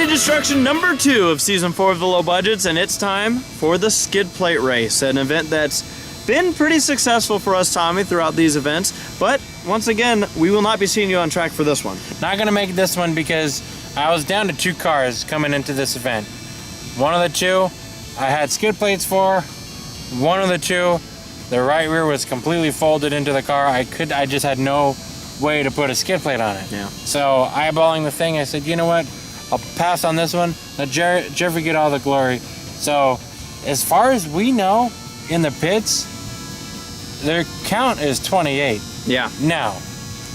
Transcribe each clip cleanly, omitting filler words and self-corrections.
Night of Destruction number 2 of season 4 of the Low Budgets, and it's time for the skid plate race, an event that's been pretty successful for us, Tommy, throughout these events. But once again, we will not be seeing you on track for this one. Not gonna make this one because I was down to 2 cars coming into this event. One of the 2 I had skid plates for. One of the 2, the right rear was completely folded into the car. I just had no way to put a skid plate on it. Yeah. So eyeballing the thing, I said, you know what? I'll pass on this one. Let Jeffrey get all the glory. So as far as we know, in the pits, their count is 28. Yeah. Now,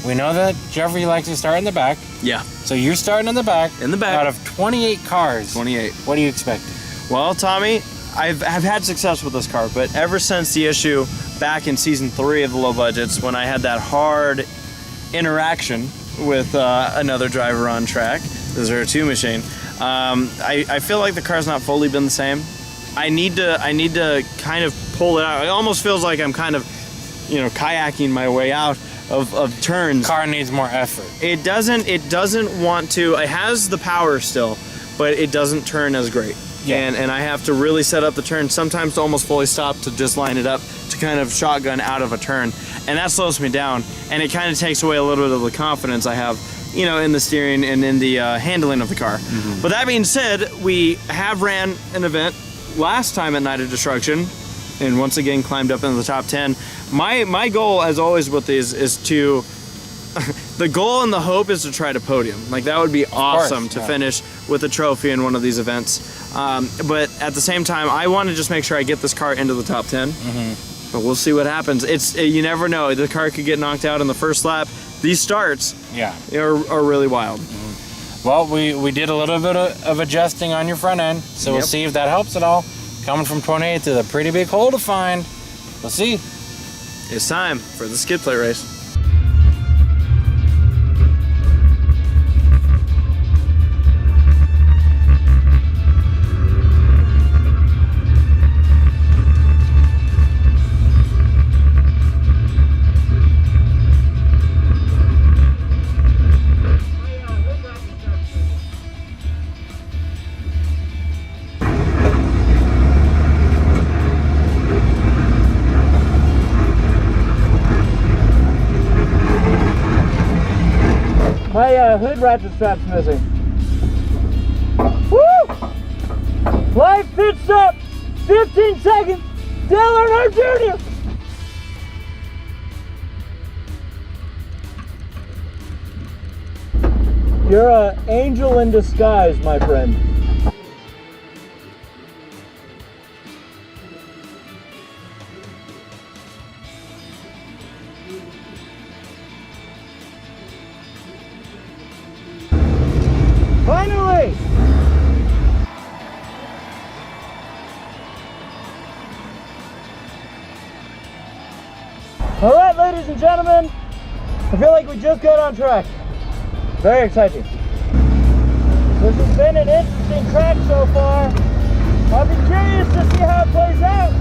we know that Jeffrey likes to start in the back. Yeah. So you're starting in the back. In the back. Out of 28 cars. 28. What are you expecting? Well, Tommy, I've had success with this car, but ever since the issue back in season 3 of the Low Budgets, when I had that hard interaction with another driver on track, the 02 machine, I feel like the car's not fully been the same. I need to kind of pull it out. It almost feels like I'm kind of, kayaking my way out of turns. Car needs more effort. It doesn't want to. It has the power still, but it doesn't turn as great. Yeah. And I have to really set up the turn, sometimes to almost fully stop, to just line it up, to kind of shotgun out of a turn. And that slows me down, and it kind of takes away a little bit of the confidence I have, in the steering and in the handling of the car. Mm-hmm. But that being said, we have ran an event last time at Night of Destruction, and once again climbed up into the top 10. My goal, as always with these, is to... the goal and the hope is to try to podium. Like, that would be awesome to finish with a trophy in one of these events. But at the same time, I want to just make sure I get this car into the top 10. Mm-hmm. But we'll see what happens. You never know. The car could get knocked out in the first lap. These starts are really wild. Mm-hmm. Well, we did a little bit of adjusting on your front end, so we'll see if that helps at all. Coming from 28 to the pretty big hole to find. We'll see. It's time for the skid plate race. My hood ratchet strap's missing. Woo! Live pit stop, 15 seconds, Dale Earnhardt Jr. You're an angel in disguise, my friend. Finally! All right, ladies and gentlemen, I feel like we just got on track. Very exciting. This has been an interesting track so far. I'll be curious to see how it plays out.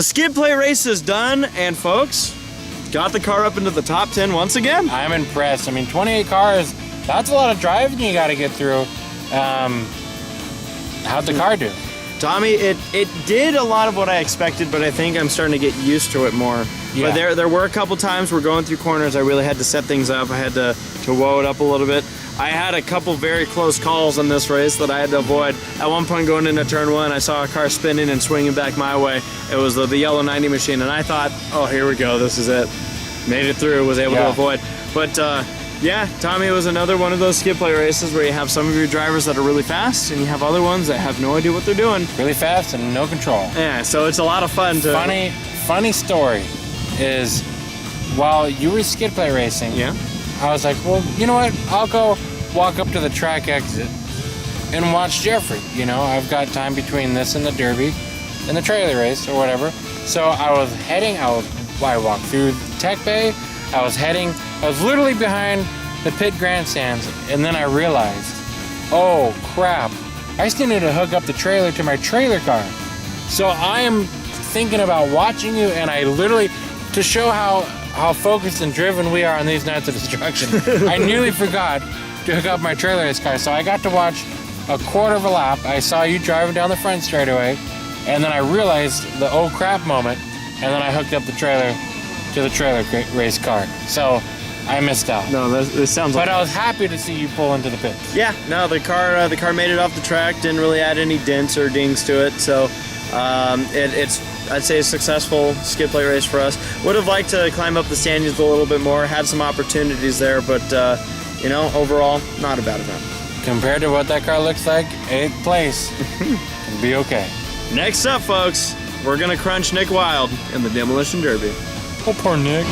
The skid plate race is done, and folks, got the car up into the top 10 once again. I'm impressed. I mean, 28 cars, that's a lot of driving you got to get through. How'd the car do? Tommy, it did a lot of what I expected, but I think I'm starting to get used to it more. Yeah. But there were a couple times we're going through corners, I really had to set things up. I had to woe it up a little bit. I had a couple very close calls in this race that I had to avoid. At one point going into turn 1, I saw a car spinning and swinging back my way. It was the yellow 90 machine, and I thought, oh, here we go, this is it. Made it through, was able to avoid. But yeah, Tommy, it was another one of those skid plate races where you have some of your drivers that are really fast, and you have other ones that have no idea what they're doing. Really fast and no control. Yeah, so it's a lot of fun to... Funny story is, while you were skid plate racing, Yeah. I was like, well, you know what? I'll go walk up to the track exit and watch Jeffrey. You know, I've got time between this and the Derby and the trailer race or whatever. So I was heading, I walked through the tech bay. I was literally behind the pit grandstands, and then I realized, oh crap, I still need to hook up the trailer to my trailer car. So I am thinking about watching you, and I literally, to show how focused and driven we are on these nights of destruction, I nearly forgot to hook up my trailer race car. So I got to watch a quarter of a lap. I saw you driving down the front straightaway, and then I realized the oh crap moment, and then I hooked up the trailer to the trailer race car. So I missed out. No, this sounds like... But I was happy to see you pull into the pit. Yeah, no, the car made it off the track, didn't really add any dents or dings to it, so it's, I'd say, a successful skid plate race for us. Would have liked to climb up the standings a little bit more, had some opportunities there, but you know, overall, not a bad event. Compared to what that car looks like, 8th place can be okay. Next up, folks, we're gonna crunch Nick Wilde in the Demolition Derby. Oh, poor Nick.